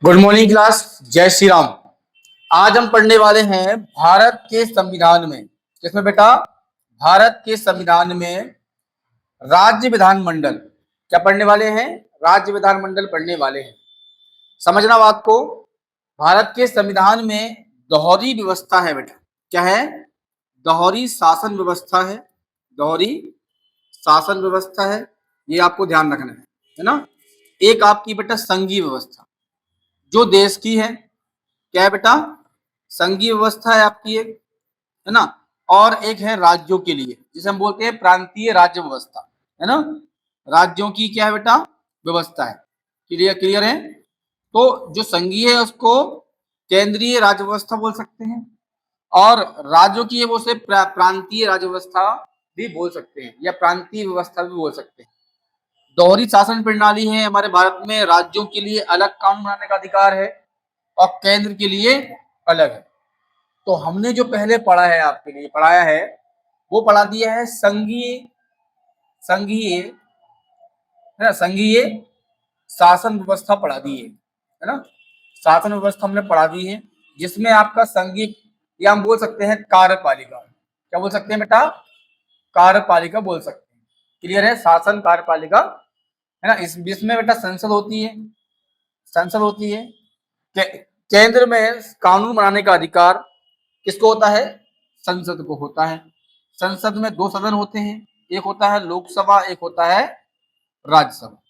Good morning class. जय श्री राम। आज हम पढ़ने वाले हैं भारत के संविधान में। किसमें बेटा? भारत के संविधान में राज्य विधानमंडल। क्या पढ़ने वाले हैं? राज्य विधानमंडल पढ़ने वाले हैं। समझना बात को। भारत के संविधान में दोहरी व्यवस्था है बेटा। क्या है? दोहरी शासन व्यवस्था है। दोहरी शासन व्यवस्था है, ये आपको ध्यान रखना है ना। एक आपकी बेटा संघीय व्यवस्था जो देश की है। क्या है बेटा? संघीय व्यवस्था है आपकी एक, है ना। और एक है राज्यों के लिए, जिसे हम बोलते हैं प्रांतीय राज्य व्यवस्था, है ना। राज्यों की क्या है बेटा? व्यवस्था है। क्लियर क्लियर है। तो जो संघीय है उसको केंद्रीय राज्य व्यवस्था बोल सकते हैं, और राज्यों की है वो से प्रांतीय राज्य व्यवस्था भी बोल सकते हैं, या प्रांतीय व्यवस्था भी बोल सकते हैं। दोहरी शासन प्रणाली है हमारे भारत में। राज्यों के लिए अलग कानून बनाने का अधिकार है और केंद्र के लिए अलग है। तो हमने जो पहले पढ़ा है, आपके लिए पढ़ाया है, वो पढ़ा दिया है संघीय संघीय है ना, संघीय शासन व्यवस्था पढ़ा दी है ना। शासन व्यवस्था हमने पढ़ा दी है, जिसमें आपका संघीय, या हम बोल सकते हैं कार्यपालिका। क्या बोल सकते हैं बेटा? कार्यपालिका बोल सकते हैं। क्लियर है? शासन कार्यपालिका, है ना। इसमें बेटा संसद होती है। संसद होती है। केंद्र में कानून बनाने का अधिकार किसको होता है? संसद को होता है। संसद में दो सदन होते हैं, एक होता है लोकसभा, एक होता है राज्यसभा।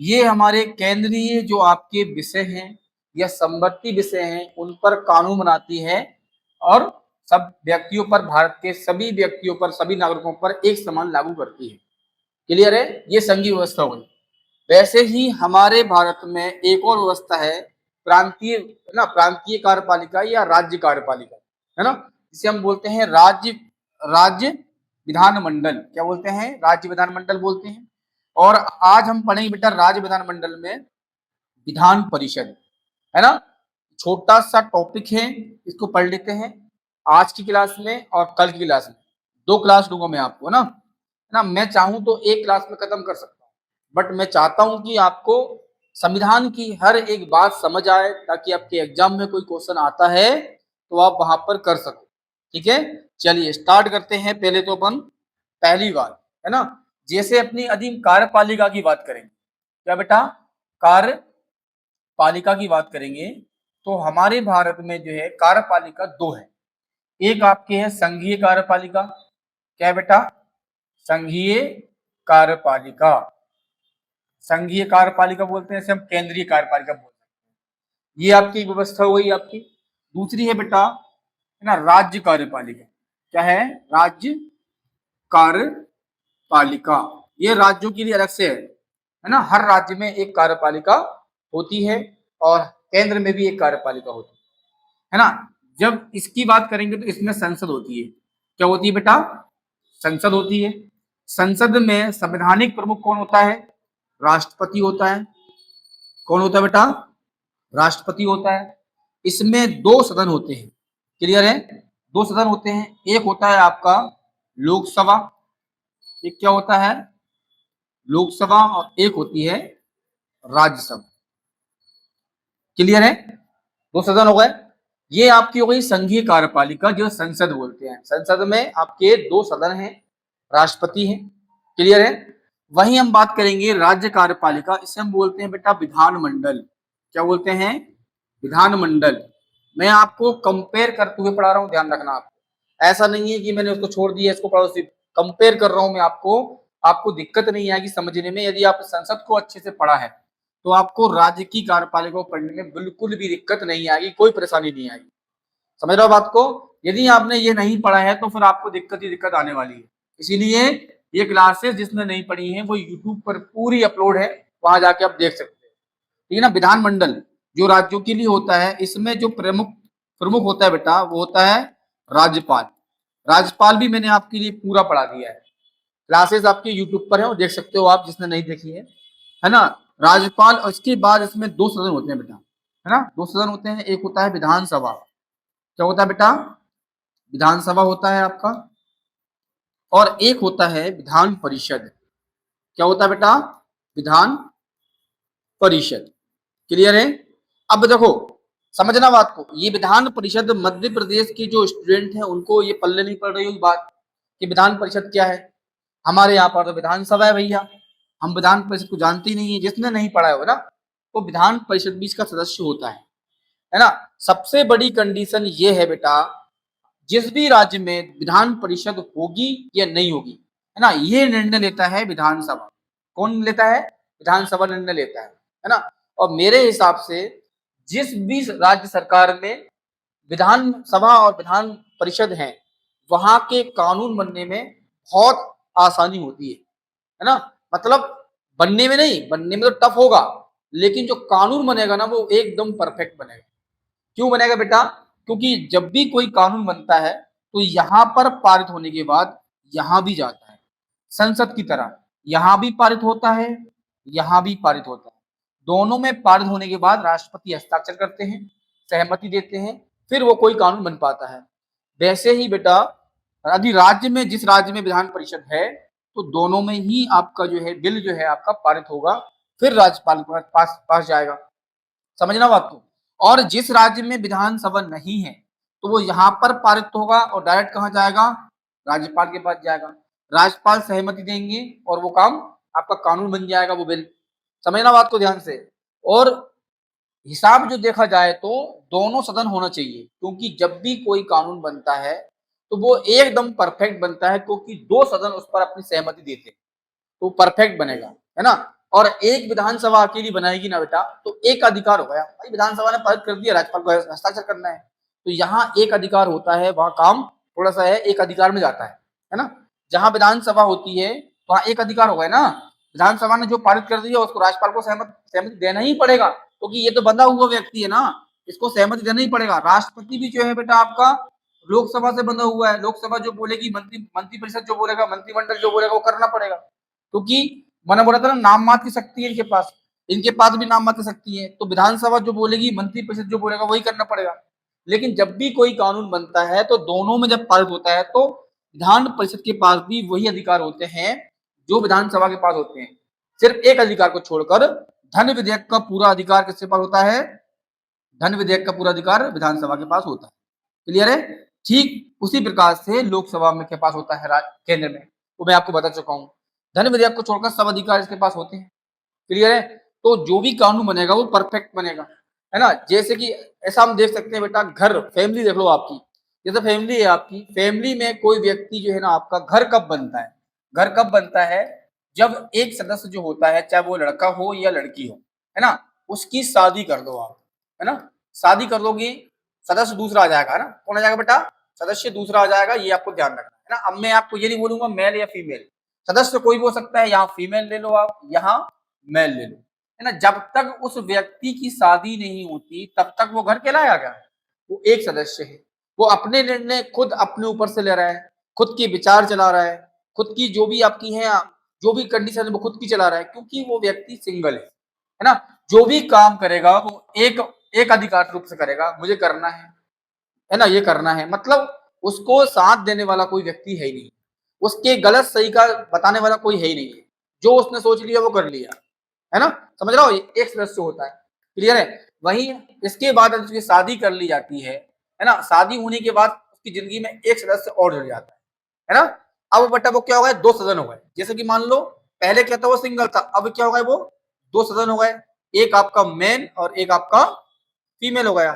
ये हमारे केंद्रीय जो आपके विषय हैं या संबंधी विषय हैं उन पर कानून बनाती है, और सब व्यक्तियों पर, भारत के सभी व्यक्तियों पर, सभी नागरिकों पर एक समान लागू करती है। क्लियर है? ये संघीय व्यवस्था हो गई। वैसे ही हमारे भारत में एक और व्यवस्था है प्रांतीय, है ना, प्रांतीय कार्यपालिका या राज्य कार्यपालिका, है ना, जिसे हम बोलते हैं राज्य राज्य विधानमंडल। क्या बोलते हैं? राज्य विधानमंडल बोलते हैं। और आज हम पढ़ेंगे बेटा राज्य विधानमंडल में विधान परिषद, है ना। छोटा सा टॉपिक है, इसको पढ़ लेते हैं आज की क्लास में और कल की क्लास में। दो क्लास दूंगा मैं आपको, है ना। मैं चाहूं तो एक क्लास में खत्म कर सकता हूँ, बट मैं चाहता हूं कि आपको संविधान की हर एक बात समझ आए, ताकि आपके एग्जाम में कोई क्वेश्चन आता है तो आप वहां पर कर सको। ठीक है, चलिए स्टार्ट करते हैं। पहले तो अपन पहली बात, है ना, जैसे अपनी अधिक कार्यपालिका की बात करेंगे। क्या बेटा? कार्यपालिका की बात करेंगे तो हमारे भारत में जो है कार्यपालिका दो है। एक आपके है संघीय कार्यपालिका। क्या है बेटा? संघीय कार्यपालिका। संघीय कार्यपालिका बोलते हैं, इसे हम केंद्रीय कार्यपालिका बोलते हैं। ये आपकी व्यवस्था हो गई आपकी। दूसरी है बेटा, है ना, राज्य कार्यपालिका। क्या है? राज्य कार्यपालिका। ये राज्यों के लिए अलग से है ना। हर राज्य में एक कार्यपालिका होती है और केंद्र में भी एक कार्यपालिका होती है ना। जब इसकी बात करेंगे तो इसमें संसद होती है। क्या होती है बेटा? संसद होती है। संसद में संवैधानिक प्रमुख कौन होता है? राष्ट्रपति होता है। कौन होता है बेटा? राष्ट्रपति होता है। इसमें दो सदन होते हैं। क्लियर है? दो सदन होते हैं। एक होता है आपका लोकसभा, एक क्या होता है? लोकसभा, और एक होती है राज्यसभा। क्लियर है? दो सदन हो गए। ये आपकी हो गई संघीय कार्यपालिका, जो संसद बोलते हैं। संसद में आपके दो सदन हैं, राष्ट्रपति हैं। क्लियर है? वहीं हम बात करेंगे राज्य कार्यपालिका, इसे हम बोलते हैं बेटा विधानमंडल। क्या बोलते हैं? विधानमंडल। मैं आपको कंपेयर करते हुए पढ़ा रहा हूं, ध्यान रखना। आपको ऐसा नहीं है कि मैंने उसको छोड़ दिया, इसको पढ़ो, सिर्फ कंपेयर कर रहा हूं मैं आपको। आपको दिक्कत नहीं आएगी समझने में। यदि आप संसद को अच्छे से पढ़ा है तो आपको राज्य की कार्यपालिका को पढ़ने में बिल्कुल भी दिक्कत नहीं आएगी, कोई परेशानी नहीं आएगी। समझ रहे हो बात को? यदि आपने ये नहीं पढ़ा है तो फिर आपको दिक्कत ही दिक्कत आने वाली है। इसीलिए ये क्लासेस जिसने नहीं पढ़ी है वो यूट्यूब पर पूरी अपलोड है, वहां जाके आप देख सकते हैं। ठीक है ना। विधानमंडल जो राज्यों के लिए होता है, इसमें जो प्रमुख प्रमुख होता है बेटा वो होता है राज्यपाल। राज्यपाल भी मैंने आपके लिए पूरा पढ़ा दिया है। क्लासेस आपके यूट्यूब पर है, वो देख सकते हो आप, जिसने नहीं देखी है ना। राज्यपाल, और इसके बाद इसमें दो सदन होते हैं बेटा, है ना। दो सदन होते हैं। एक होता है विधानसभा। क्या होता है बेटा? विधानसभा होता है आपका। और एक होता है विधान परिषद। क्या होता है बेटा? विधान परिषद। क्लियर है? अब देखो, समझना बात को, ये विधान परिषद मध्य प्रदेश के जो स्टूडेंट हैं उनको ये पल्ले नहीं पड़ रही होगी बात कि विधान परिषद क्या है। हमारे यहाँ पर तो विधानसभा है भैया, हम विधान परिषद को जानते ही नहीं है। जिसने नहीं पढ़ा होगा ना, तो विधान परिषद भी इसका सदस्य होता है ना। सबसे बड़ी कंडीशन ये है बेटा, जिस भी राज्य में विधान परिषद होगी या नहीं होगी, है ना, ये निर्णय लेता है विधानसभा। कौन लेता है? विधानसभा निर्णय लेता है ना। और मेरे हिसाब से जिस भी राज्य सरकार में विधानसभा और विधान परिषद है, वहां के कानून बनने में बहुत आसानी होती है ना। मतलब बनने में नहीं, बनने में तो टफ होगा, लेकिन जो कानून बनेगा ना वो एकदम परफेक्ट बनेगा। क्यों बनेगा बेटा? क्योंकि जब भी कोई कानून बनता है तो यहाँ पर पारित होने के बाद यहाँ भी जाता है, संसद की तरह यहाँ भी पारित होता है, यहाँ भी पारित होता है। दोनों में पारित होने के बाद राष्ट्रपति हस्ताक्षर करते हैं, सहमति देते हैं, फिर वो कोई कानून बन पाता है। वैसे ही बेटा, यदि राज्य में, जिस राज्य में विधान परिषद है, तो दोनों में ही आपका जो है बिल जो है आपका पारित होगा, फिर राज्यपाल के पास जाएगा। समझना बात को। और जिस राज्य में विधानसभा नहीं है, तो वो यहाँ पर पारित होगा और डायरेक्ट कहाँ जाएगा? राज्यपाल के पास जाएगा। राज्यपाल सहमति देंगे और वो काम आपका कानून बन जाएगा, वो बिल। समझना बात को ध्यान से। और हिसाब जो देखा जाए तो दोनों सदन होना चाहिए, क्योंकि जब भी कोई कानून बनता है तो वो एकदम परफेक्ट बनता है, क्योंकि दो सदन उस पर अपनी सहमति देते हैं, तो परफेक्ट बनेगा, है ना। और एक विधानसभा अकेली बनाएगी ना बेटा, तो एक अधिकार हो गया भाई, विधानसभा ने पारित कर दिया, राज्यपाल को हस्ताक्षर करना है, तो यहाँ एक अधिकार होता है, वहां काम थोड़ा सा है, एक अधिकार में जाता है ना। जहां विधानसभा होती है वहां एक अधिकार हो गया ना, विधानसभा ने जो पारित कर दिया उसको राज्यपाल को सहमति देना ही पड़ेगा, क्योंकि ये तो बंधा हुआ व्यक्ति है ना, इसको सहमति देना ही पड़ेगा। राष्ट्रपति भी जो है बेटा आपका लोकसभा से बंधा हुआ है, लोकसभा जो बोलेगी, मंत्री परिषद जो बोलेगा, मंत्रिमंडल जो बोलेगा वो करना पड़ेगा, क्योंकि मैंने बोला था ना, नाम मात्र की शक्ति है इनके पास भी नाम मात्र शक्ति है, तो विधानसभा जो बोलेगी, मंत्री परिषद जो बोलेगा वही करना पड़ेगा। लेकिन जब भी कोई कानून बनता है तो दोनों में जब पारित होता है तो विधान परिषद के पास भी वही अधिकार होते हैं जो विधानसभा के पास होते हैं। सिर्फ एक अधिकार को छोड़कर धन विधेयक का पूरा अधिकार किसके पास होता है? धन विधेयक का पूरा अधिकार विधानसभा के पास होता है। क्लियर है? ठीक उसी प्रकार से लोकसभा में के पास होता है, केंद्र में, वो मैं आपको बता चुका हूँ। धन विधेयक को छोड़कर सब अधिकार इसके पास होते हैं। क्लियर है? तो जो भी कानून बनेगा वो परफेक्ट बनेगा, है ना। जैसे कि ऐसा हम देख सकते हैं बेटा, घर, फैमिली देख लो आपकी, जैसे फैमिली है आपकी, फैमिली में कोई व्यक्ति जो है ना आपका, घर कब बनता है? घर कब बनता है? जब एक सदस्य जो होता है, चाहे वो लड़का हो या लड़की हो, है ना, उसकी शादी कर दो आप, है ना। शादी कर दोगे, सदस्य दूसरा आ जाएगा, है ना। कौन आ जाएगा बेटा? सदस्य दूसरा आ जाएगा, ये आपको ध्यान रखना है ना। अब मैं आपको ये नहीं बोलूंगा मेल या फीमेल, सदस्य कोई भी हो सकता है, यहाँ फीमेल ले लो आप, यहाँ मेल ले लो, है ना। जब तक उस व्यक्ति की शादी नहीं होती तब तक वो घर कहलाया गया, वो एक सदस्य है, वो अपने निर्णय खुद अपने ऊपर से ले रहा है, खुद के विचार चला रहा है, खुद की जो भी आपकी है, जो भी कंडीशन है वो खुद की चला रहा है, क्योंकि वो व्यक्ति सिंगल है ना। जो भी काम करेगा वो एक एक अधिकार रूप से करेगा, मुझे करना है ना, ये करना है, मतलब उसको साथ देने वाला कोई व्यक्ति है ही नहीं, उसके गलत सही का बताने वाला कोई है ही नहीं है, जो उसने सोच लिया वो कर लिया, है ना। समझ रहा हो? एक सदस्य होता है। क्लियर है? वहीं इसके बाद उसकी शादी कर ली जाती है ना, शादी होने के बाद उसकी जिंदगी में एक सदस्य और जुड़ जाता है ना। अब बेटा वो क्या हो गया? दो सदन हो गए। जैसे कि मान लो पहले क्या था, वो सिंगल था, अब क्या हो गया? वो दो सदन हो गए, एक आपका मेल और एक आपका फीमेल हो गया।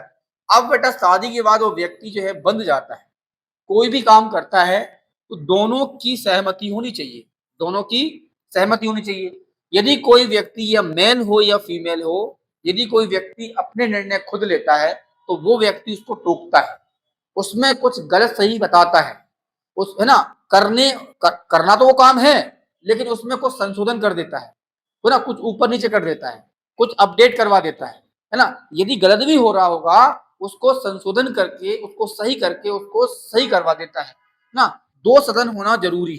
अब बेटा शादी के बाद वो व्यक्ति जो है बंध जाता है, कोई भी काम करता है तो दोनों की सहमति होनी चाहिए, दोनों की सहमति होनी चाहिए। यदि कोई व्यक्ति या मेल हो या फीमेल हो, यदि कोई व्यक्ति अपने निर्णय खुद लेता है तो वो व्यक्ति उसको टोकता है, उसमें कुछ गलत सही बताता है, उस, है ना, करना तो वो काम है, लेकिन उसमें कुछ संशोधन कर देता है ना, कुछ ऊपर नीचे कर देता है, कुछ अपडेट करवा देता है ना। यदि गलत भी हो रहा होगा उसको संशोधन करके, उसको सही करके, उसको सही करवा देता है ना। दो सदन होना जरूरी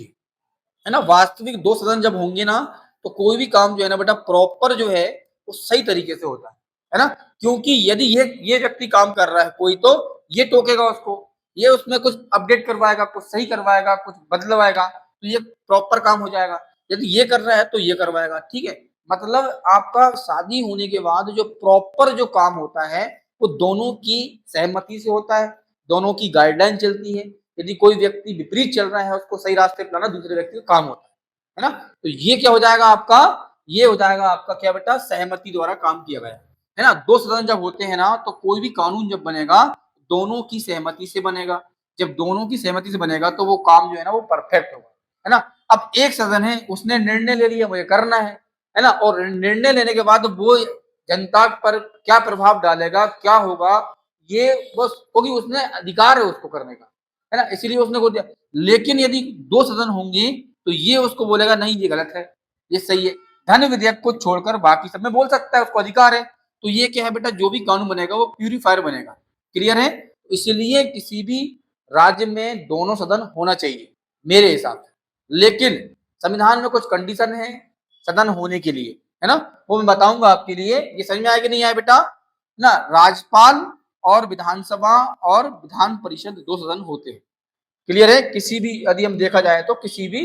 है ना। वास्तविक दो सदन जब होंगे ना तो कोई भी काम जो है ना बेटा प्रॉपर जो है वो सही तरीके से होता है ना। क्योंकि यदि ये व्यक्ति काम कर रहा है कोई, तो ये टोकेगा उसको, ये उसमें कुछ अपडेट करवाएगा, कुछ सही करवाएगा, कुछ बदलवाएगा, तो ये प्रॉपर काम हो जाएगा। यदि ये कर रहा है तो ये करवाएगा, ठीक है। मतलब आपका शादी होने के बाद जो प्रॉपर जो काम होता है वो दोनों की सहमति से होता है, दोनों की गाइडलाइन चलती है। यदि कोई व्यक्ति विपरीत चल रहा है उसको सही रास्ते पर लाना दूसरे व्यक्ति का काम होता है ना। तो ये क्या हो जाएगा आपका, ये हो जाएगा आपका क्या बेटा, सहमति द्वारा काम किया गया है ना। दो सदन जब होते हैं ना तो कोई भी कानून जब बनेगा दोनों की सहमति से बनेगा। जब दोनों की सहमति से बनेगा तो वो काम जो है ना वो परफेक्ट होगा, है ना। अब एक सदन है उसने निर्णय ले लिया मुझे करना है ना, और निर्णय लेने के बाद वो जनता पर क्या प्रभाव डालेगा क्या होगा ये बस, क्योंकि उसने अधिकार है उसको करने का, है ना, इसीलिए उसने को दिया। लेकिन यदि दो सदन होंगे तो ये उसको बोलेगा नहीं ये गलत है ये सही है। धन विधेयक को छोड़कर बाकी सब में बोल सकता है, उसको अधिकार है। तो ये क्या है बेटा, जो भी कानून बनेगा वो प्यूरिफायर बनेगा। क्लियर है। इसलिए किसी भी राज्य में दोनों सदन होना चाहिए मेरे हिसाब से। लेकिन संविधान में कुछ कंडीशन है सदन होने के लिए, है ना, वो मैं बताऊंगा आपके लिए। ये समझ में आया कि नहीं आया बेटा ना। राज्यपाल और विधानसभा और विधान परिषद दो सदन होते हैं। क्लियर है। किसी भी यदि हम देखा जाए तो किसी भी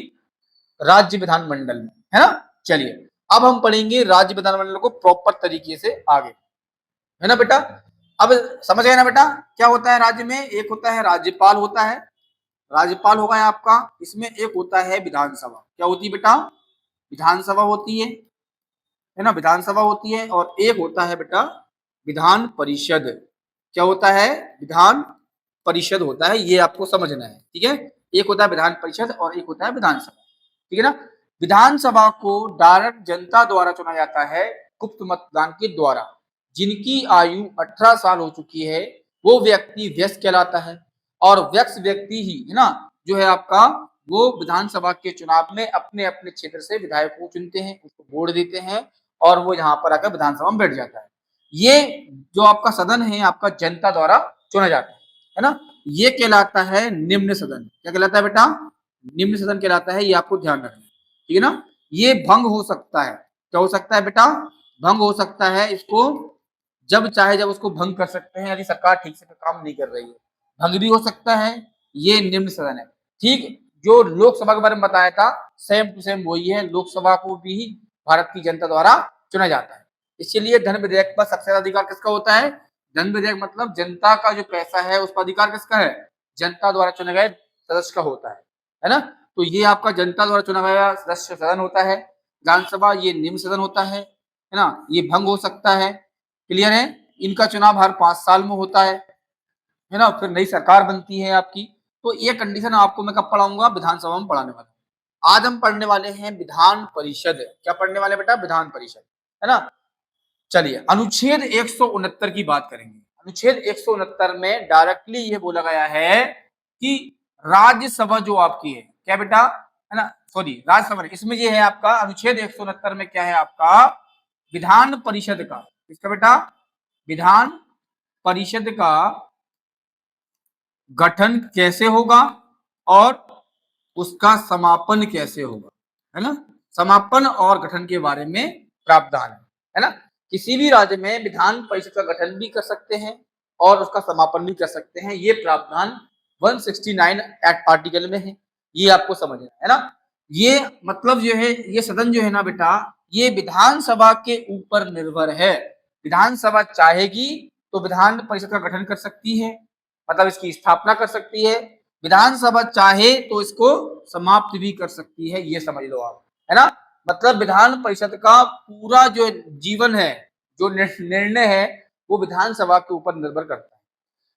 राज्य विधानमंडल में, है ना। चलिए अब हम पढ़ेंगे राज्य विधानमंडल को प्रॉपर तरीके से आगे, है ना बेटा। अब समझ गए ना बेटा क्या होता है राज्य में। एक होता है राज्यपाल होता है, राज्यपाल होगा आपका। इसमें एक होता है विधानसभा, क्या होती है बेटा, विधानसभा होती है ना, विधानसभा होती है। और एक होता है बेटा विधान परिषद, क्या होता है, विधान परिषद होता है। ये आपको समझना है, ठीक है। एक होता है विधान परिषद और एक होता है विधानसभा, ठीक है ना। विधानसभा को डायरेक्ट जनता द्वारा चुना जाता है गुप्त मतदान के द्वारा। जिनकी आयु 18 साल हो चुकी है वो व्यक्ति वयस्क कहलाता है। और वयस्क व्यक्ति ही, है ना, जो है आपका वो विधानसभा के चुनाव में अपने अपने क्षेत्र से विधायक को चुनते हैं, उसको वोट देते हैं और वो यहाँ पर आकर विधानसभा में बैठ जाता है। ये जो आपका सदन है आपका जनता द्वारा चुना जाता है ना। ये कहलाता है निम्न सदन। क्या कहलाता है बेटा, निम्न सदन कहलाता है। ये आपको ध्यान रखना, ठीक है ना। ये भंग हो सकता है, क्या हो सकता है बेटा, भंग हो सकता है। इसको जब चाहे जब उसको भंग कर सकते हैं यदि सरकार ठीक से काम नहीं कर रही है, भंग भी हो सकता है। ये निम्न सदन है। ठीक जो लोकसभा के बारे में बताया था सेम टू सेम वही है। लोकसभा को भी भारत की जनता द्वारा चुना जाता है। इसीलिए धन विधेयक पर सबसे ज्यादा अधिकार किसका होता है, धन विधेयक मतलब जनता का जो पैसा है उस पर अधिकार किसका है, जनता द्वारा चुने गए सदस्य का होता है ना। तो ये आपका जनता द्वारा चुना गया सदस्य सदन होता है। विधानसभा ये निम्न सदन होता है ना। ये भंग हो सकता है। क्लियर है। इनका चुनाव हर 5 साल में होता है ना। फिर नई सरकार बनती है आपकी। तो ये कंडीशन आपको मैं कब पढ़ाऊंगा, विधानसभा में पढ़ाने वाला। आज हम पढ़ने वाले हैं विधान परिषद। क्या पढ़ने वाले बेटा, विधान परिषद, है ना। चलिए अनुच्छेद 169 की बात करेंगे। अनुच्छेद 169 में डायरेक्टली ये बोला गया है कि राज्यसभा जो आपकी है, क्या बेटा, है ना, सॉरी राज्यसभा, इसमें ये है आपका अनुच्छेद 169 में क्या है आपका, विधान परिषद का, इसका बेटा विधान परिषद का गठन कैसे होगा और उसका समापन कैसे होगा, है ना। समापन और गठन के बारे में प्रावधान है ना। किसी भी राज्य में विधान परिषद का गठन भी कर सकते हैं और उसका समापन भी कर सकते हैं। ये प्रावधान 169 एक्ट आर्टिकल में है। ये आपको समझना है ना। ये मतलब जो है ये सदन जो है ना बेटा ये विधानसभा के ऊपर निर्भर है। विधानसभा चाहेगी तो विधान परिषद का गठन कर सकती है, मतलब इसकी स्थापना कर सकती है। विधानसभा चाहे तो इसको समाप्त भी कर सकती है, ये समझ लो आप, है ना। मतलब विधान परिषद का पूरा जो जीवन है, जो निर्णय है वो विधानसभा के ऊपर निर्भर करता है।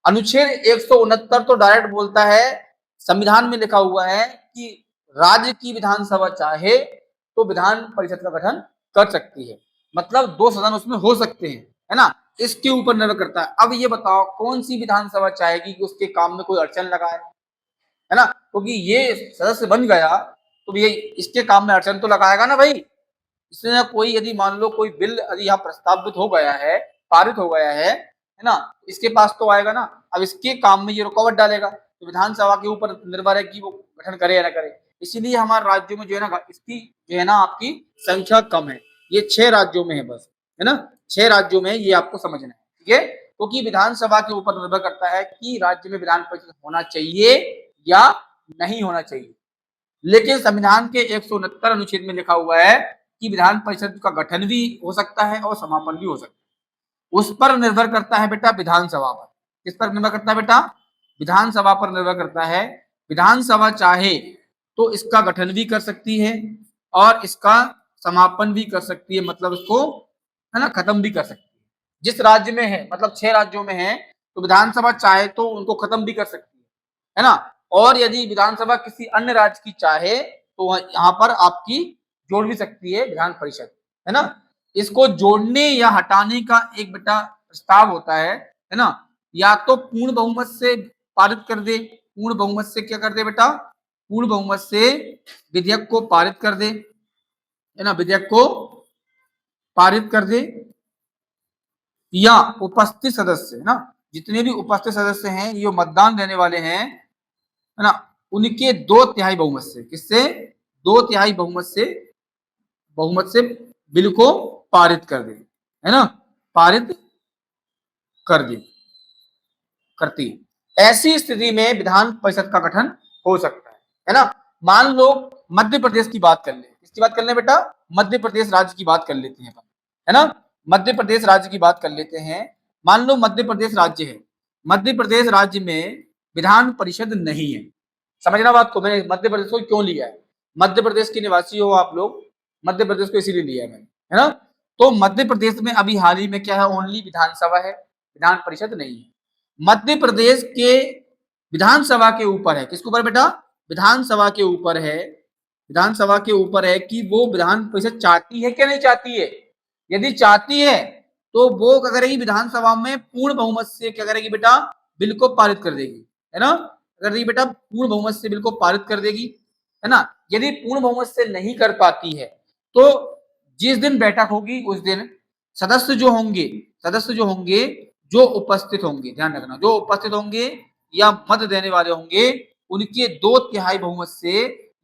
अनुच्छेद 169 तो डायरेक्ट बोलता है, संविधान में लिखा हुआ है कि राज्य की विधानसभा चाहे तो विधान परिषद का गठन कर सकती है, मतलब दो सदन उसमें हो सकते हैं, है ना। इसके ऊपर निर्भर करता है। अब ये बताओ कौन सी विधानसभा चाहेगी कि उसके काम में कोई अड़चन लगाए, है ना, क्योंकि ये सदस्य बन गया तो ये इसके काम में अड़चन तो लगाएगा ना भाई। इसमें कोई यदि मान लो कोई बिल यदि यहाँ प्रस्तावित हो गया है, पारित हो गया है ना, इसके पास तो आएगा ना। अब इसके काम में ये रुकावट डालेगा तो विधानसभा के ऊपर निर्भर है कि वो गठन करे या ना करे। इसीलिए हमारे राज्यों में जो है ना इसकी जो है ना आपकी संख्या कम है। ये 6 राज्यों में है बस, है ना, 6 राज्यों में। ये आपको समझना है, ठीक है। क्योंकि विधानसभा के ऊपर निर्भर करता है कि राज्य में विधान परिषद होना चाहिए या नहीं होना चाहिए। लेकिन संविधान के 169 अनुच्छेद में लिखा हुआ है कि विधान परिषद का गठन भी हो सकता है और समापन भी हो सकता है। उस पर निर्भर करता है बेटा विधानसभा पर। किस पर निर्भर करता है बेटा? विधानसभा पर निर्भर करता है। विधानसभा चाहे तो इसका गठन भी कर सकती है और इसका समापन भी कर सकती है, मतलब इसको है ना खत्म भी कर सकती है। जिस राज्य में है, मतलब 6 राज्यों में है, तो विधानसभा चाहे तो उनको खत्म भी कर सकती है ना। और यदि विधानसभा किसी अन्य राज्य की चाहे तो यहाँ पर आपकी जोड़ भी सकती है विधान परिषद, है ना। इसको जोड़ने या हटाने का एक बेटा प्रस्ताव होता है ना। या तो पूर्ण बहुमत से पारित कर दे, पूर्ण बहुमत से क्या कर दे बेटा? पूर्ण बहुमत से विधेयक को पारित कर दे, है ना, विधेयक को पारित कर दे, या उपस्थित सदस्य, है ना, जितने भी उपस्थित सदस्य हैं ये मतदान देने वाले हैं, है ना, उनके 2/3 बहुमत से, किससे? 2/3 बहुमत से बिल को पारित कर दे, है ना, पारित कर दे करती है। ऐसी स्थिति में विधान परिषद का गठन हो सकता है ना। मान लो मध्य प्रदेश की बात कर ले। किसकी बात कर ले बेटा? मध्य प्रदेश राज्य की बात कर लेते हैं, है ना। मध्य प्रदेश राज्य की बात कर लेते हैं। मान लो मध्य प्रदेश राज्य है, मध्य प्रदेश राज्य में विधान परिषद नहीं है। समझना बात को, मैंने मध्य प्रदेश को क्यों लिया है? मध्य प्रदेश के निवासी हो आप लोग, मध्य प्रदेश को इसीलिए लिया है मैंने, है ना। तो मध्य प्रदेश में अभी हाल ही में क्या है? ओनली विधानसभा है, विधान परिषद नहीं है। मध्य प्रदेश के विधानसभा के ऊपर है, किसके ऊपर बेटा? विधानसभा के ऊपर है, विधानसभा के ऊपर है कि वो विधान परिषद चाहती है कि नहीं चाहती है। यदि चाहती है तो वो क्या करेगी? विधानसभा में पूर्ण बहुमत से क्या करेगी बेटा? बिल को पारित कर देगी, है ना। कर देगी बेटा, पूर्ण बहुमत से बिल को पारित कर देगी, है ना। यदि पूर्ण बहुमत से नहीं कर पाती है तो जिस दिन बैठक होगी उस दिन सदस्य जो होंगे जो उपस्थित होंगे, ध्यान रखना, जो उपस्थित होंगे या मत देने वाले होंगे, उनके 2/3 बहुमत से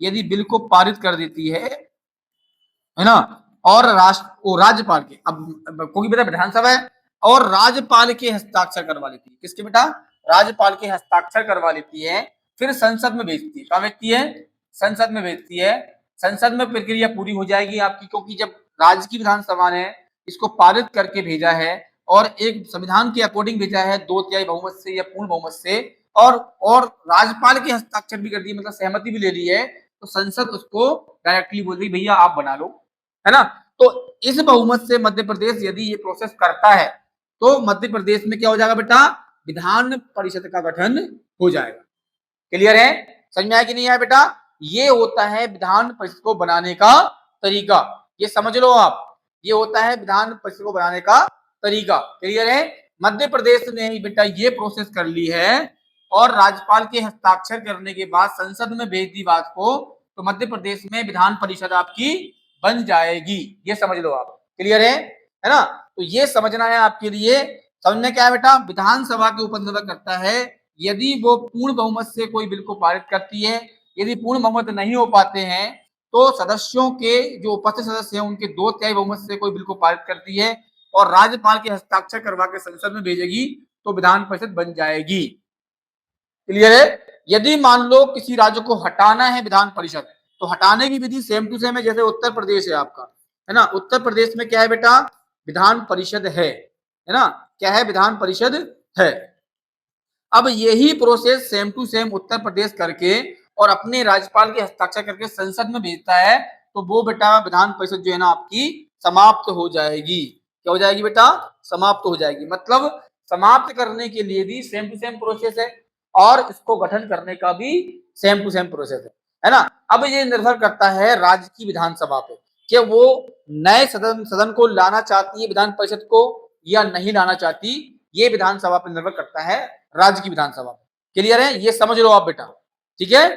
यदि बिल को पारित कर देती है ना, और राज्यपाल के, अब क्योंकि बेटा विधानसभा है, और राज्यपाल के हस्ताक्षर करवा लेती है। किसके बेटा? राज्यपाल के हस्ताक्षर करवा लेती है, फिर संसद में भेजती है। कहाँ भेजती है? संसद में भेजती है। संसद में प्रक्रिया पूरी हो जाएगी आपकी, क्योंकि जब राज्य की विधानसभा ने इसको पारित करके भेजा है और एक संविधान के अकॉर्डिंग भेजा है 2/3 बहुमत से या पूर्ण बहुमत से, और राज्यपाल के हस्ताक्षर भी कर दिए, मतलब सहमति भी ले ली है, तो संसद उसको डायरेक्टली बोल रही भैया आप बना लो, है ना। तो इस बहुमत से मध्य प्रदेश यदि ये प्रोसेस करता है तो मध्य प्रदेश में क्या हो जाएगा बेटा? विधान परिषद का गठन हो जाएगा। क्लियर है? समझ में आया कि नहीं आया बेटा? ये होता है विधान परिषद को बनाने का तरीका, ये समझ लो आप। ये होता है विधान परिषद को बनाने का तरीका। क्लियर है? मध्य प्रदेश ने बेटा ये प्रोसेस कर ली है और राज्यपाल के हस्ताक्षर करने के बाद संसद में भेज दी बात को, तो मध्य प्रदेश में विधान परिषद आपकी बन जाएगी। ये समझ लो आप। क्लियर है ना। तो ये समझना है आपके लिए। समझने क्या है बेटा? विधानसभा के ऊपर निर्भर करता है, यदि वो पूर्ण बहुमत से कोई बिल को पारित करती है, यदि पूर्ण बहुमत नहीं हो पाते हैं तो सदस्यों के जो उपस्थित सदस्य हैं उनके 2/3 बहुमत से कोई बिल को पारित करती है और राज्यपाल के हस्ताक्षर करवा के संसद में भेजेगी तो विधान परिषद बन जाएगी। क्लियर है? यदि मान लो किसी राज्य को हटाना है विधान परिषद, तो हटाने की विधि सेम टू सेम है जैसे उत्तर प्रदेश है आपका, है ना। उत्तर प्रदेश में क्या है बेटा? विधान परिषद है ना। क्या है? विधान परिषद है। अब यही process same to same Uttar Pradesh करके और अपने राज्यपाल के हस्ताक्षर करके संसद में भेजता है, तो वो बेटा विधान परिषद जो है ना आपकी समाप्त हो जाएगी। क्या हो जाएगी बेटा? समाप्त हो जाएगी। मतलब समाप्त करने के लिए भी सेम टू सेम प्रोसेस है और इसको गठन करने का भी सेम टू सेम प्रोसेस है ना। अब ये निर्भर करता है राज्य की विधानसभा पे कि वो नए सदन को लाना चाहती है विधान परिषद को या नहीं लाना चाहती। ये विधानसभा पर निर्भर करता है, राज्य की विधानसभा। क्लियर है? ये समझ लो आप बेटा। ठीक है?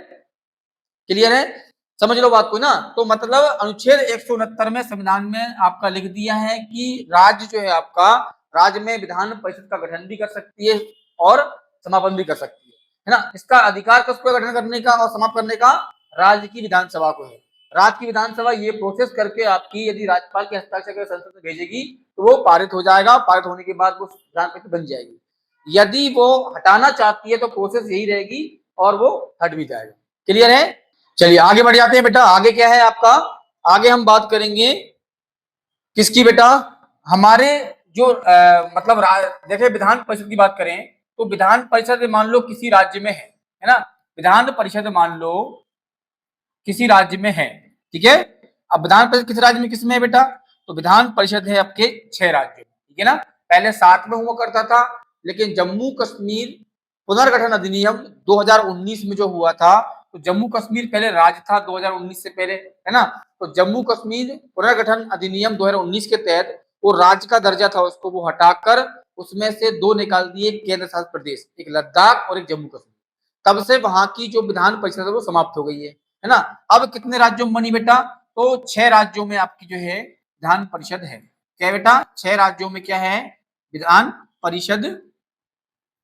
क्लियर है? समझ लो बात को ना। तो मतलब अनुच्छेद 169 में संविधान में आपका लिख दिया है कि राज्य जो है आपका, राज्य में विधान परिषद का गठन भी कर सकती है और समापन भी कर सकती है ना। इसका अधिकार किसको गठन करने का और समाप्त करने का? राज्य की विधानसभा को है। राज्य की विधानसभा ये प्रोसेस करके आपकी यदि राज्यपाल के हस्ताक्षर कर संसद में भेजेगी तो वो पारित हो जाएगा। पारित होने के बाद वो विधान परिषद बन जाएगी। यदि वो हटाना चाहती है तो प्रोसेस यही रहेगी और वो हट भी जाएगा। क्लियर है? चलिए आगे बढ़ जाते हैं बेटा। आगे क्या है आपका? आगे हम बात करेंगे किसकी बेटा? हमारे जो मतलब देखिए विधान परिषद की बात करें तो विधान परिषद मान लो किसी राज्य में है ना, विधान परिषद मान लो किसी राज्य में है, ठीक है। अब विधान परिषद किस राज्य में किसमें है बेटा? तो विधान परिषद है आपके 6 राज्यों में, ठीक है ना। पहले 7 में हुआ करता था, लेकिन जम्मू कश्मीर पुनर्गठन अधिनियम 2019 में जो हुआ था, तो जम्मू कश्मीर पहले राज्य था 2019 से पहले, है ना। तो जम्मू कश्मीर पुनर्गठन अधिनियम 2019 के तहत वो राज्य का दर्जा था, उसको वो हटाकर उसमें से 2 निकाल दिए केंद्र शासित प्रदेश, एक लद्दाख और एक जम्मू कश्मीर। तब से वहां की जो विधान परिषद है वो समाप्त हो गई है ना। अब कितने राज्यों में बनी बेटा? तो 6 राज्यों में आपकी जो है विधान परिषद है। क्या है बेटा? 6 राज्यों में क्या है? विधान परिषद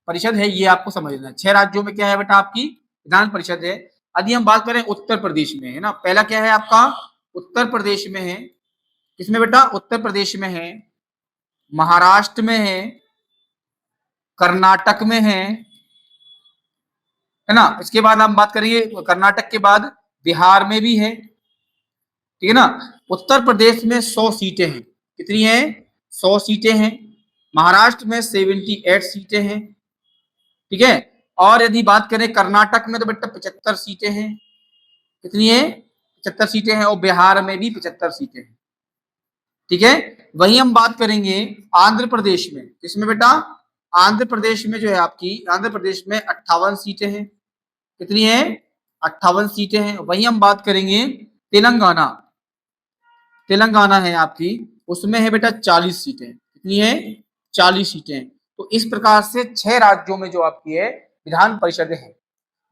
परिषद है, ये आपको समझना है। 6 राज्यों में क्या है बेटा? आपकी विधान परिषद है। यदि हम बात करें उत्तर प्रदेश में, है ना, पहला क्या है आपका? उत्तर प्रदेश में है। किसमें बेटा? उत्तर प्रदेश में है, महाराष्ट्र में है, कर्नाटक में है ना। इसके बाद हम बात करेंगे कर्नाटक के बाद बिहार में भी है, ठीक है ना। उत्तर प्रदेश में 100 सीटें हैं। कितनी हैं? 100 सीटें हैं। महाराष्ट्र में 78 सीटें हैं, ठीक है। और यदि बात करें कर्नाटक में तो बेटा 75 सीटें हैं। कितनी है? 75 सीटें हैं। और बिहार में भी 75 सीटें हैं, ठीक है। वही हम बात करेंगे आंध्र प्रदेश में। किसमें बेटा? आंध्र प्रदेश में जो है आपकी, आंध्र प्रदेश में 58 सीटें हैं। कितनी है? 58 सीटें हैं। वही हम बात करेंगे तेलंगाना, तेलंगाना है आपकी, उसमें है बेटा 40 सीटें। कितनी है? 40 सीटें। तो इस प्रकार से 6 राज्यों में जो आपकी है विधान परिषद है।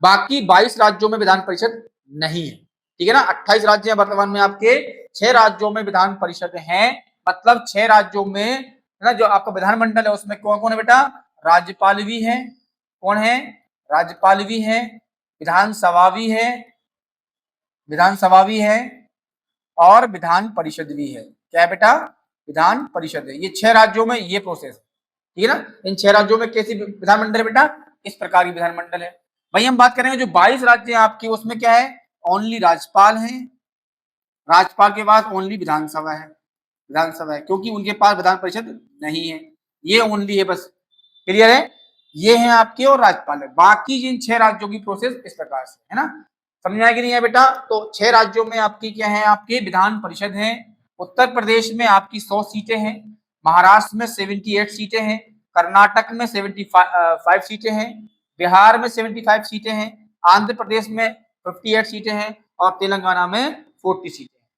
बाकी 22 राज्यों में विधान परिषद नहीं है, ठीक है ना। 28 राज्य हैं वर्तमान में आपके, 6 राज्यों में विधान परिषद हैं। मतलब 6 राज्यों में, है ना, जो आपका विधानमंडल है उसमें कौन कौन है बेटा? राज्यपाल भी है। कौन है? राज्यपाल भी है, विधानसभा भी है, विधानसभा भी है, और विधान परिषद भी है। क्या है बेटा? विधान परिषद है। ये 6 राज्यों में ये प्रोसेस, ठीक है ना। इन 6 राज्यों में कैसी विधानमंडल है बेटा? इस प्रकार की विधानमंडल है। वही हम बात करेंगे जो 22 राज्य हैं आपके, उसमें क्या है? ओनली राज्यपाल है, राज्यपाल के पास ओनली विधानसभा है, विधानसभा है, क्योंकि उनके पास विधान परिषद नहीं है, ये ओनली है बस। क्लियर है? ये है आपके और राज्यपाल है। बाकी जिन 6 राज्यों की प्रोसेस इस प्रकार से है ना। समझ में आया कि नहीं है बेटा? तो 6 राज्यों में आपकी क्या है? आपके विधान परिषद है। उत्तर प्रदेश में आपकी 100 सीटें हैं, महाराष्ट्र में 78 सीटें हैं, कर्नाटक में 75 सीटें हैं, बिहार में 75 सीटें हैं, आंध्र प्रदेश में 58 सीटें हैं, और तेलंगाना में 40 सीटें हैं।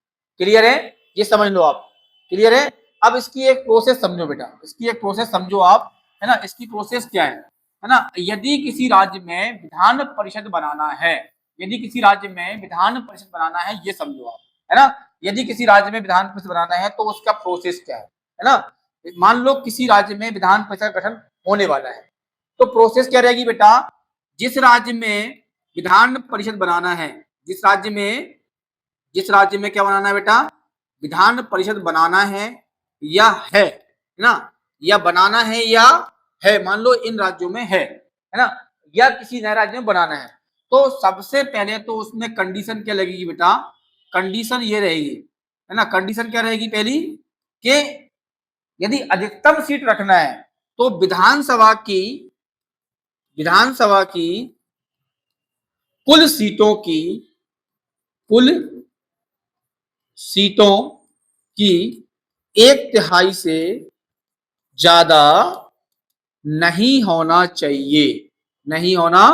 क्लियर है? ये समझ लो आप। क्लियर है? अब इसकी एक प्रोसेस समझो बेटा, इसकी एक प्रोसेस समझो आप, है ना। इसकी प्रोसेस क्या है ना। यदि किसी राज्य में विधान परिषद बनाना है, यदि किसी राज्य में विधान परिषद बनाना है, ये समझो आप, है ना। यदि किसी राज्य में विधान परिषद बनाना है तो उसका प्रोसेस क्या है ना। मान लो किसी राज्य में विधान परिषद गठन होने वाला है, तो प्रोसेस क्या रहेगी बेटा? जिस राज्य में विधान परिषद बनाना है, जिस राज्य में, जिस राज्य में क्या बनाना है बेटा? विधान परिषद बनाना है या है ना, या बनाना है या है, मान लो इन राज्यों में है ना, या किसी नए राज्य में बनाना है, तो सबसे पहले तो उसमें कंडीशन क्या लगेगी बेटा? कंडीशन ये रहेगी, है ना। कंडीशन क्या रहेगी पहली? कि यदि अधिकतम सीट रखना है तो विधानसभा की कुल सीटों की, कुल सीटों की 1/3 से ज्यादा नहीं होना चाहिए, नहीं होना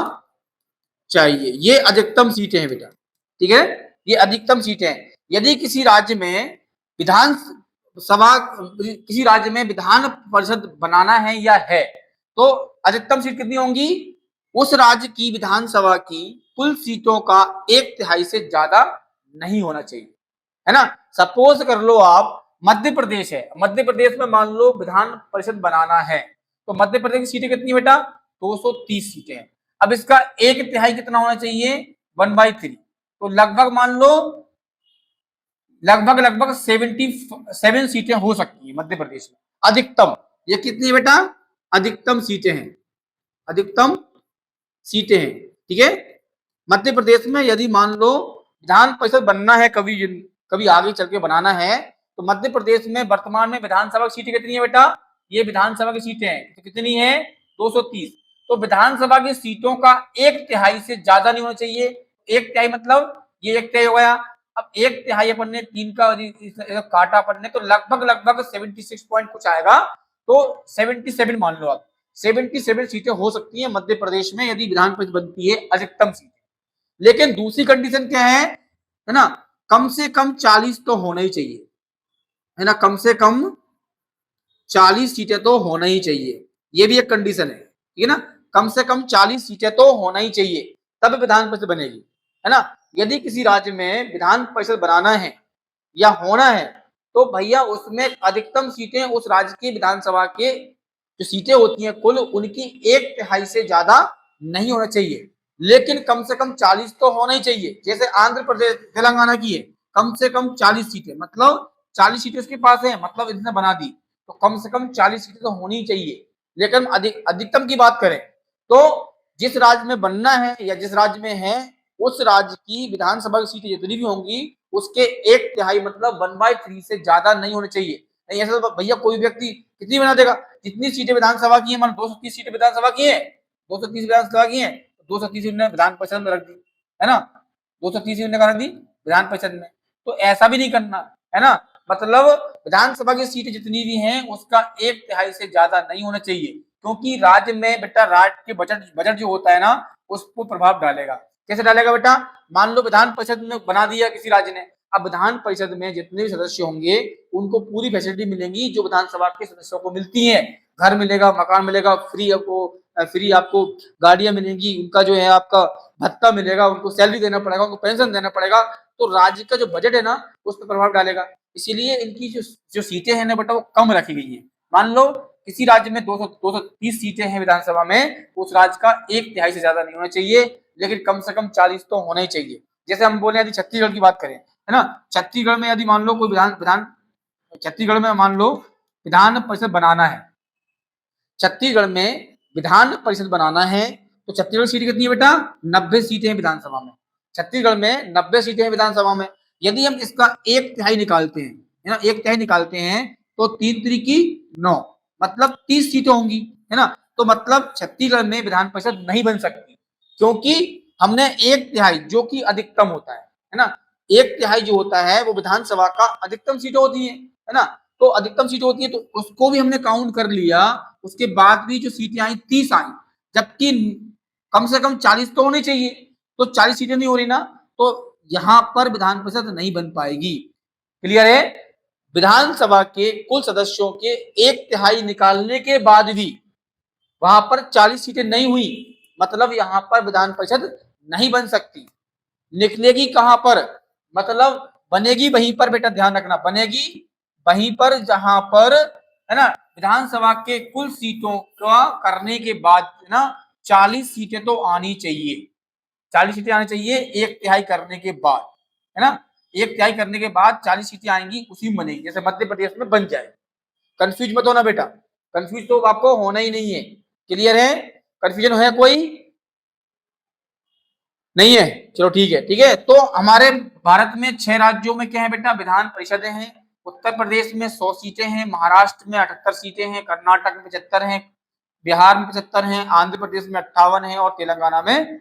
चाहिए। ये अधिकतम सीटें हैं बेटा, ठीक है। ये अधिकतम सीटें हैं। यदि किसी राज्य में विधान सभा, किसी राज्य में विधान परिषद बनाना है या है, तो अधिकतम सीट कितनी होंगी? उस राज्य की विधानसभा की कुल सीटों का 1/3 से ज्यादा नहीं होना चाहिए, है ना। सपोज कर लो आप मध्य प्रदेश है, मध्य प्रदेश में मान लो विधान परिषद बनाना है, तो मध्य प्रदेश की सीटें कितनी बेटा? 230 सीटें हैं। अब इसका 1/3 कितना होना चाहिए? 1/3। तो लगभग मान लो लगभग 77 सीटें हो सकती है मध्य प्रदेश में, अधिकतम। ये कितनी है बेटा? अधिकतम सीटें हैं, अधिकतम सीटें हैं, ठीक है। मध्य प्रदेश में यदि मान लो विधान परिषद बनना है, कभी कभी आगे चल के बनाना है, तो मध्य प्रदेश में वर्तमान में विधानसभा की सीटें कितनी है बेटा? ये विधानसभा की सीटें हैं, तो कितनी है? 230। तो विधानसभा की सीटों का 1/3 से ज्यादा नहीं होना चाहिए। 1/3 मतलब ये 1/3 हो गया। अब 1/3 अपन ने 3 का काटा अपन ने, तो लगभग 76 पॉइंट कुछ आएगा। तो 77 मान लो आप, 77 सीटें हो सकती है मध्य प्रदेश में यदि विधान परिषद बनती है अधिकतम सीटें। लेकिन दूसरी कंडीशन क्या है ना, कम से कम 40 तो होना ही चाहिए, है ना, कम से कम 40 सीटें तो होना ही चाहिए, ये भी एक कंडीशन है, ठीक है ना, कम से कम 40 सीटें तो होना ही चाहिए, तब विधान परिषद बनेगी, है ना। यदि किसी राज्य में विधान परिषद बनाना है या होना है, तो भैया उसमें अधिकतम सीटें उस राज्य की विधानसभा के जो सीटें होती हैं कुल, उनकी 1/3 से ज्यादा नहीं होना चाहिए, लेकिन कम से कम 40 तो होना ही चाहिए। जैसे आंध्र प्रदेश तेलंगाना की है, कम से कम 40 सीटें, मतलब 40 सीटें उसके पास है, मतलब इसने बना दी, तो कम से कम 40 सीटें तो होनी ही चाहिए। लेकिन अधिकतम की बात करें तो जिस राज्य में बनना है या जिस राज्य में है, उस राज्य की विधानसभा की सीटें जितनी भी होंगी उसके 1/3 मतलब 1/3 से ज्यादा नहीं होने चाहिए। नहीं ऐसा तो भैया कोई व्यक्ति कितनी बना देगा, जितनी सीटें विधानसभा की है, मान 230 सीटें विधानसभा की है, 230 विधानसभा की है, 230 उन्होंने विधान परिषद में रख दी, है ना, 230 उन्होंने रख दी विधान परिषद में। तो ऐसा भी नहीं करना, है ना, मतलब विधानसभा की सीटें जितनी भी हैं उसका 1/3 से ज्यादा नहीं होना चाहिए, क्योंकि राज्य में बेटा राज्य के बजट जो होता है ना उसको प्रभाव डालेगा। कैसे डालेगा बेटा? मान लो विधान परिषद में बना दिया किसी राज्य ने, अब विधान परिषद में जितने भी सदस्य होंगे उनको पूरी फैसिलिटी मिलेंगी जो विधानसभा के सदस्यों को मिलती है, घर मिलेगा, मकान मिलेगा, फ्री आपको गाड़ियां मिलेंगी, उनका जो है आपका भत्ता मिलेगा, उनको सैलरी देना पड़ेगा, उनको पेंशन देना पड़ेगा, तो राज्य का जो बजट है ना उस पर प्रभाव डालेगा। इसीलिए इनकी जो सीटें हैं ना बेटा वो कम रखी गई है। मान लो किसी राज्य में 230 सीटें हैं विधानसभा में, उस राज्य का 1/3 से ज्यादा नहीं होना चाहिए, लेकिन कम से कम 40 तो होना ही चाहिए। जैसे हम बोले यदि छत्तीसगढ़ की बात करें, है ना, छत्तीसगढ़ में यदि मान लो कोई छत्तीसगढ़ में मान लो विधान परिषद बनाना है, छत्तीसगढ़ में विधान परिषद बनाना है, तो छत्तीसगढ़ सीट कितनी है बेटा? 90 सीटें हैं विधानसभा में, छत्तीसगढ़ में 90 सीटें हैं विधानसभा में। यदि हम इसका 1/3 निकालते हैं, है ना, 1/3 निकालते हैं तो 3 त्रिकी 9 मतलब 30 सीटें होंगी, है ना। तो मतलब छत्तीसगढ़ में विधान परिषद नहीं बन सकती, क्योंकि हमने 1/3 जो कि अधिकतम होता है ना, 1/3 जो होता है वो विधानसभा का अधिकतम सीटें होती है ना, तो अधिकतम सीटें होती है तो उसको भी हमने काउंट कर लिया, उसके बाद भी जो सीटें आई 30 आई, जबकि कम से कम 40 तो होनी चाहिए, तो 40 सीटें नहीं हो रही ना, तो यहां पर विधान परिषद नहीं बन पाएगी। क्लियर है? विधानसभा के कुल सदस्यों के 1/3 निकालने के बाद भी वहां पर 40 सीटें नहीं हुई, मतलब यहां पर विधान परिषद नहीं बन सकती। निकलेगी कहां पर? मतलब बनेगी वहीं पर बेटा, ध्यान रखना, बनेगी वहीं पर जहां पर, है ना, विधानसभा के कुल सीटों का करने के बाद ना 40 सीटें तो आनी चाहिए, 40 सीटें आनी चाहिए 1/3 करने के बाद, है ना, 1/3 करने के बाद 40 सीटें आएंगी, उसी में बनेगी, जैसे मध्य प्रदेश में बन जाए। कंफ्यूज मत होना बेटा, कंफ्यूज तो आपको होना ही नहीं है। क्लियर है? कंफ्यूजन है कोई? नहीं है? चलो ठीक है, ठीक है। तो हमारे भारत में 6 राज्यों में क्या है बेटा? विधान परिषदें हैं। उत्तर प्रदेश में 100 सीटें हैं, महाराष्ट्र में 78 सीटें हैं, कर्नाटक में 75 हैं, बिहार में 75 हैं, आंध्र प्रदेश में 58 है और तेलंगाना में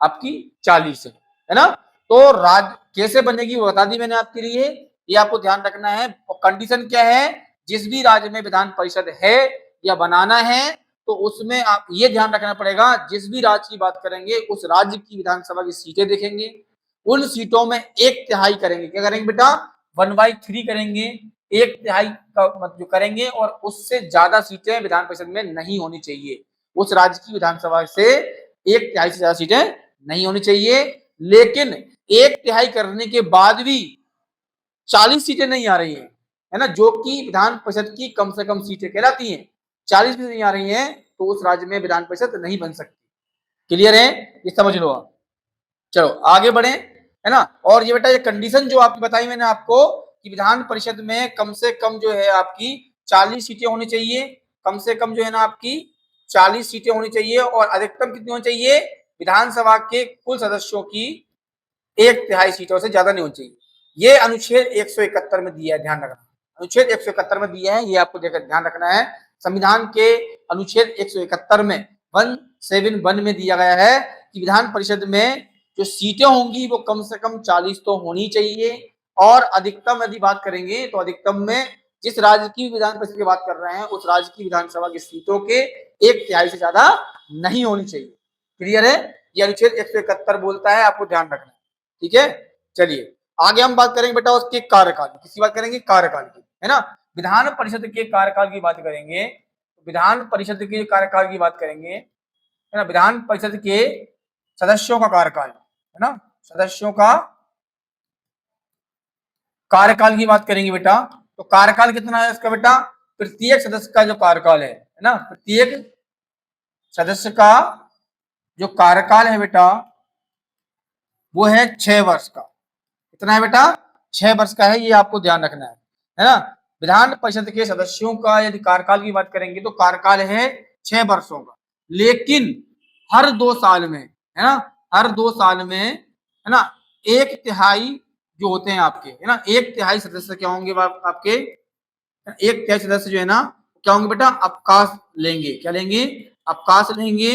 आपकी 40 है ना। तो राज्य कैसे बनेगी वो बता दी मैंने आपके लिए, ये आपको ध्यान रखना है। और कंडीशन क्या है? जिस भी राज्य में विधान परिषद है या बनाना है, तो उसमें आप ये ध्यान रखना पड़ेगा, जिस भी राज्य की बात करेंगे उस राज्य की विधानसभा की सीटें देखेंगे, उन सीटों में 1/3 करेंगे। क्या करेंगे बेटा? 1/3 करेंगे, 1/3 का मतलब करेंगे, और उससे ज्यादा सीटें विधान परिषद में नहीं होनी चाहिए। उस राज्य की विधानसभा से 1/3 से ज्यादा सीटें नहीं होनी चाहिए। लेकिन 1/3 करने के बाद भी 40 सीटें नहीं आ रही है ना, जो कि विधान परिषद की कम से कम सीटें कहलाती हैं, 40 भी नहीं आ रही हैं, तो उस राज्य में विधान परिषद नहीं बन सकती। क्लियर है? ये समझ लो आप। चलो आगे बढ़े, है ना। और ये बेटा ये कंडीशन जो आपकी बताई मैंने आपको कि विधान परिषद में कम से कम जो है आपकी 40 सीटें होनी चाहिए, कम से कम जो है ना आपकी 40 सीटें होनी चाहिए, और अधिकतम कितनी होनी चाहिए? विधानसभा के कुल सदस्यों की 1/3 सीटों से ज्यादा नहीं होनी चाहिए। ये अनुच्छेद 171 में दिया है, ध्यान रखना। अनुच्छेद 171 में दिए हैं, ये आपको ध्यान रखना है। संविधान के अनुच्छेद 171 में 171 में दिया गया है कि विधान परिषद में जो सीटें होंगी वो कम से कम 40 तो होनी चाहिए, और अधिकतम यदि बात करेंगे तो अधिकतम में जिस राज्य की विधान परिषद की बात कर रहे हैं उस राज्य की विधानसभा की सीटों के 1/3 से ज्यादा नहीं होनी चाहिए। क्लियर है? ये अनुच्छेद 171 बोलता है, आपको ध्यान रखना है। ठीक है, चलिए आगे हम बात करेंगे बेटा उसके कार्यकाल की। किसकी बात करेंगे? कार्यकाल की, है ना। विधान परिषद के कार्यकाल की बात करेंगे, विधान परिषद के कार्यकाल की बात करेंगे, है ना। विधान परिषद के सदस्यों का कार्यकाल, है ना, सदस्यों का कार्यकाल की बात करेंगे बेटा, तो कार्यकाल कितना है इसका बेटा? प्रत्येक सदस्य का जो कार्यकाल है ना, प्रत्येक सदस्य का जो कार्यकाल है बेटा वो है 6 वर्ष का। कितना है बेटा? 6 वर्ष का है, ये आपको ध्यान रखना है ना। विधान परिषद के सदस्यों का यदि कार्यकाल की बात करेंगे तो कार्यकाल है 6 वर्षों का, लेकिन हर 2 साल में, है ना, हर 2 साल में, है ना, 1/3 जो होते हैं आपके, है ना, 1/3 सदस्य क्या होंगे आपके? 1/3 सदस्य जो है ना क्या होंगे बेटा? अवकाश लेंगे। क्या लेंगे? अवकाश लेंगे,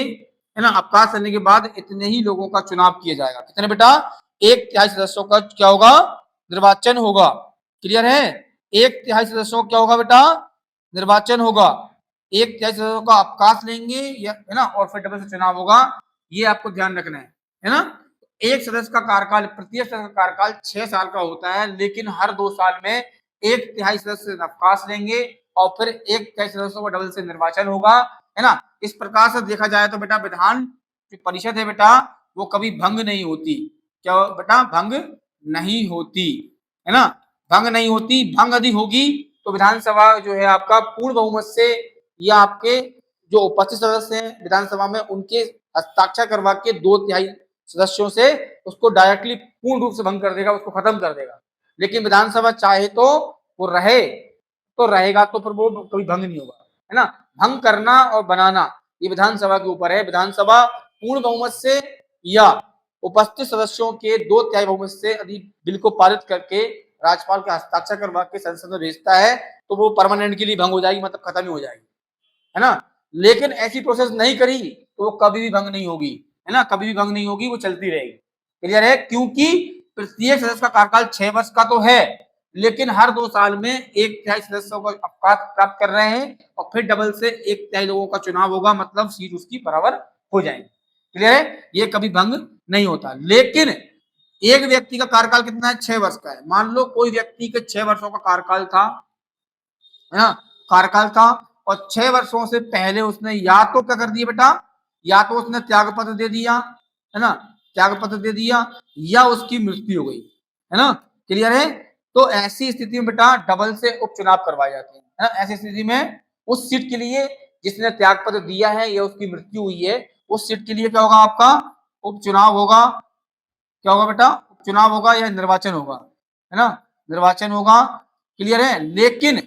है ना। अवकाश लेने के बाद इतने ही लोगों का चुनाव किया जाएगा। कितने बेटा? 1/3 सदस्यों का क्या होगा? निर्वाचन होगा। क्लियर है? 1/3 सदस्यों का क्या होगा बेटा? निर्वाचन होगा। 1/3 सदस्यों का अवकाश लेंगे, है ना, और फिर डबल से चुनाव होगा। ये आपको ध्यान रखना है ना। एक सदस्य का कार्यकाल, प्रत्येक सदस्य का कार्यकाल 6 साल का होता है, लेकिन हर 2 साल में 1/3 सदस्य अवकाश लेंगे और फिर 1/3 सदस्यों का डबल से निर्वाचन होगा, है ना। इस प्रकार से देखा जाए तो बेटा विधान जो परिषद है बेटा वो कभी भंग नहीं होती। क्या बेटा? भंग नहीं होती, है ना, भंग नहीं होती। भंग यदि होगी तो विधानसभा जो है आपका पूर्ण बहुमत से या आपके जो उपस्थित सदस्य हैं विधानसभा में उनके हस्ताक्षर करवा के 2/3 सदस्यों से उसको डायरेक्टली पूर्ण रूप से भंग कर देगा, उसको खत्म कर देगा। लेकिन विधानसभा चाहे तो वो रहे तो रहेगा, तो फिर वो कभी भंग नहीं होगा, है ना। भंग करना और बनाना ये विधानसभा के ऊपर है। विधानसभा पूर्ण बहुमत से या उपस्थित सदस्यों के 2/3 बहुमत से यदि बिल को पारित करके राज्यपाल के हस्ताक्षर करवा के संसद में भेजता है तो वो परमानेंट के लिए भंग हो जाएगी, मतलब खत्म ही हो जाएगी, है ना। लेकिन ऐसी प्रोसेस नहीं करी तो वो कभी भी भंग नहीं होगी, है ना, कभी भी भंग नहीं होगी, वो चलती रहेगी। क्लियर है? क्योंकि प्रत्येक सदस्य का कार्यकाल 6 वर्ष का तो है, लेकिन हर 2 साल में 1/3 सदस्यों को अवकाश प्राप्त कर रहे हैं और फिर डबल से 1/3 लोगों का चुनाव होगा, मतलब सीट उसकी बराबर हो जाएगी। क्लियर है? ये कभी भंग नहीं होता। लेकिन एक व्यक्ति का कार्यकाल कितना है? 6 वर्ष का है। मान लो कोई व्यक्ति के 6 वर्षों का कार्यकाल था, है ना, कार्यकाल था, और 6 वर्षों से पहले उसने या तो क्या कर दिया बेटा? या तो उसने त्याग पत्र दे दिया, है ना, त्याग पत्र दे दिया, या उसकी मृत्यु हो गई, है ना। क्लियर है? तो ऐसी स्थिति में बेटा डबल से उपचुनाव करवाए जाते हैं, है ना। ऐसी स्थिति में उस सीट के लिए जिसने त्याग पत्र दिया है या उसकी मृत्यु हुई है उस सीट के लिए क्या होगा? आपका उपचुनाव होगा। क्या होगा बेटा? उपचुनाव होगा या निर्वाचन होगा, है ना, निर्वाचन होगा। क्लियर है? लेकिन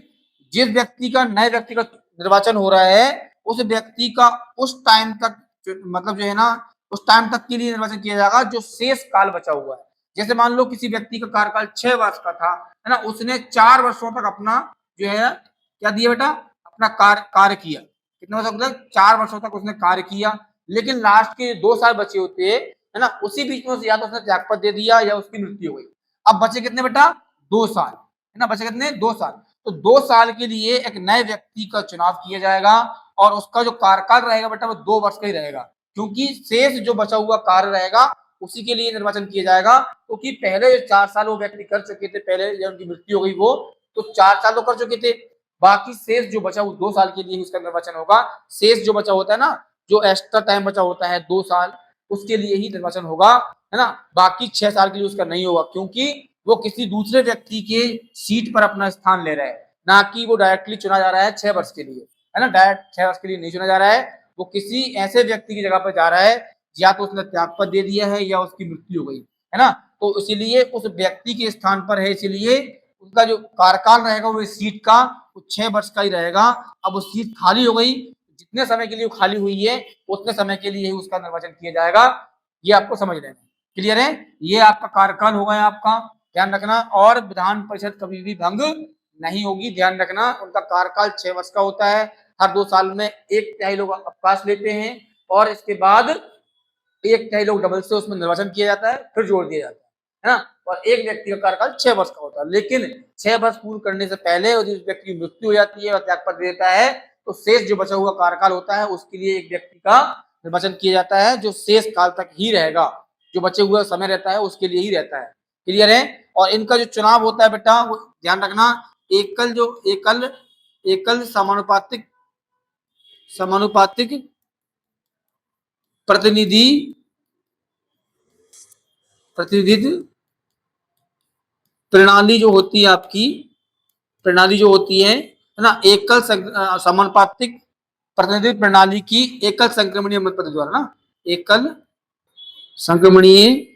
जिस व्यक्ति का, नए व्यक्ति का निर्वाचन हो रहा है उस व्यक्ति का उस टाइम तक मतलब जो है ना उस टाइम तक के लिए निर्वाचन किया जाएगा जो शेष काल बचा हुआ है। जैसे मान लो किसी व्यक्ति का कार्यकाल 6 वर्ष का था, है ना, उसने 4 वर्षों तक अपना जो है क्या दिया बेटा? अपना कार्य किया। कितना वर्ष तक? 4 वर्षों तक उसने कार्य किया, लेकिन लास्ट के 2 साल बचे होते, है ना, उसी बीच में या तो उसने त्यागपत्र दे दिया या उसकी मृत्यु हो गई। अब बचे कितने बेटा? 2 साल, है ना, बचे कितने? 2 साल। तो 2 साल के लिए एक नए व्यक्ति का चुनाव किया जाएगा और उसका जो कार्यकाल रहेगा बेटा वो 2 वर्ष का ही रहेगा, क्योंकि शेष जो बचा हुआ कार्य रहेगा उसी के लिए निर्वाचन किया जाएगा। क्योंकि पहले 4 साल वो व्यक्ति कर चुके थे, पहले जब उनकी मृत्यु हो गई वो, तो 4 साल तो कर चुके थे, बाकी शेष जो बचा वो 2 साल के लिए उसका निर्वाचन होगा। शेष जो बचा होता है ना, जो एक्स्ट्रा टाइम बचा होता है 2 साल, उसके लिए ही निर्वाचन होगा, है ना। बाकी 6 साल के लिए उसका नहीं होगा, क्योंकि वो किसी दूसरे व्यक्ति के सीट पर अपना स्थान ले रहा है, ना कि वो डायरेक्टली चुना जा रहा है 6 वर्ष के लिए, है ना। डायरेक्ट 6 वर्ष के लिए नहीं चुना जा रहा है, वो किसी ऐसे व्यक्ति की जगह पर जा रहा है या तो उसने त्यागपत्र दे दिया है या उसकी मृत्यु हो गई, है ना। तो इसीलिए उस व्यक्ति के स्थान पर है, इसलिए उनका जो कार्यकाल रहेगा वो सीट का 6 वर्ष का ही रहेगा। अब वो सीट खाली हो गई, जितने समय के लिए वो खाली हुई है उतने समय के लिए ही उसका निर्वाचन किया जाएगा। ये आपको समझ लेना। क्लियर है? ये आपका कार्यकाल होगा आपका, ध्यान रखना। और विधान परिषद कभी भी भंग नहीं होगी, ध्यान रखना। उनका कार्यकाल 6 वर्ष का होता है। हर 2 साल में 1/3 लोग अवकाश लेते हैं और इसके बाद 1/3 लोग डबल से उसमें निर्वाचन किया जाता है, फिर जोड़ दिया जाता है ना। और एक व्यक्ति का कार्यकाल 6 वर्ष का होता है, लेकिन 6 वर्ष पूर्ण करने से पहले यदि उस व्यक्ति की मृत्यु हो जाती है और त्यागपत्र देता है तो शेष जो बचा हुआ कार्यकाल होता है उसके लिए एक व्यक्ति का निर्वाचन किया जाता है जो शेष काल तक ही रहेगा, जो बचे हुआ समय रहता है उसके लिए ही रहता है। क्लियर है। और इनका जो चुनाव होता है बेटा, वो ध्यान रखना, एकल समानुपातिक प्रतिनिधित्व प्रणाली जो होती है आपकी, प्रणाली जो होती है ना, एकल समानुपातिक प्रतिनिधित्व प्रणाली की एकल संक्रमणीय मत पद्धति द्वारा ना, एकल संक्रमणीय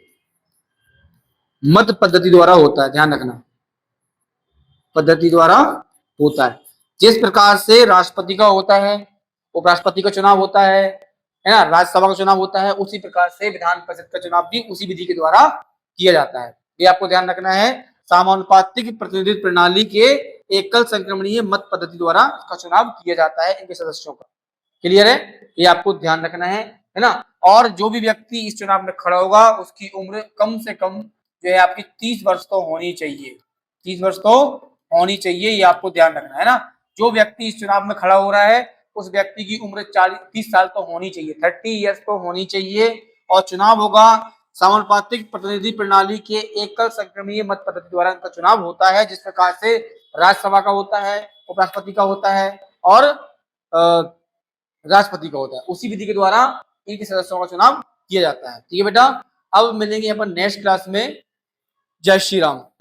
मत पद्धति द्वारा होता है, ध्यान रखना, पद्धति द्वारा होता है। जिस प्रकार से राष्ट्रपति का होता है, उपराष्ट्रपति का चुनाव होता है ना, राज्यसभा का चुनाव होता है, उसी प्रकार से विधान परिषद का चुनाव भी उसी विधि के द्वारा किया जाता है। ये आपको ध्यान रखना है। समानुपातिक प्रतिनिधित्व प्रणाली के एकल संक्रमणीय मत पद्धति द्वारा इसका चुनाव किया जाता है इनके सदस्यों का। क्लियर है, ये आपको ध्यान रखना है ना। और जो भी व्यक्ति इस चुनाव में खड़ा होगा उसकी उम्र कम से कम जो है आपकी 30 वर्ष तो होनी चाहिए, 30 वर्ष तो होनी चाहिए, ये आपको ध्यान रखना है ना। जो व्यक्ति इस चुनाव में खड़ा हो रहा है उस व्यक्ति की उम्र 30 साल तो होनी चाहिए, 30 ईयर्स तो होनी चाहिए। और चुनाव होगा समानुपातिक प्रतिनिधि प्रणाली के एकल संक्रमणीय मत पद्धति द्वारा इनका चुनाव होता है, जिस प्रकार से राज्यसभा का होता है, उपराष्ट्रपति का होता है और राष्ट्रपति का होता है, उसी विधि के द्वारा इनके सदस्यों का चुनाव किया जाता है। ठीक है बेटा, अब मिलेंगे अपन नेक्स्ट क्लास में। जय श्री राम।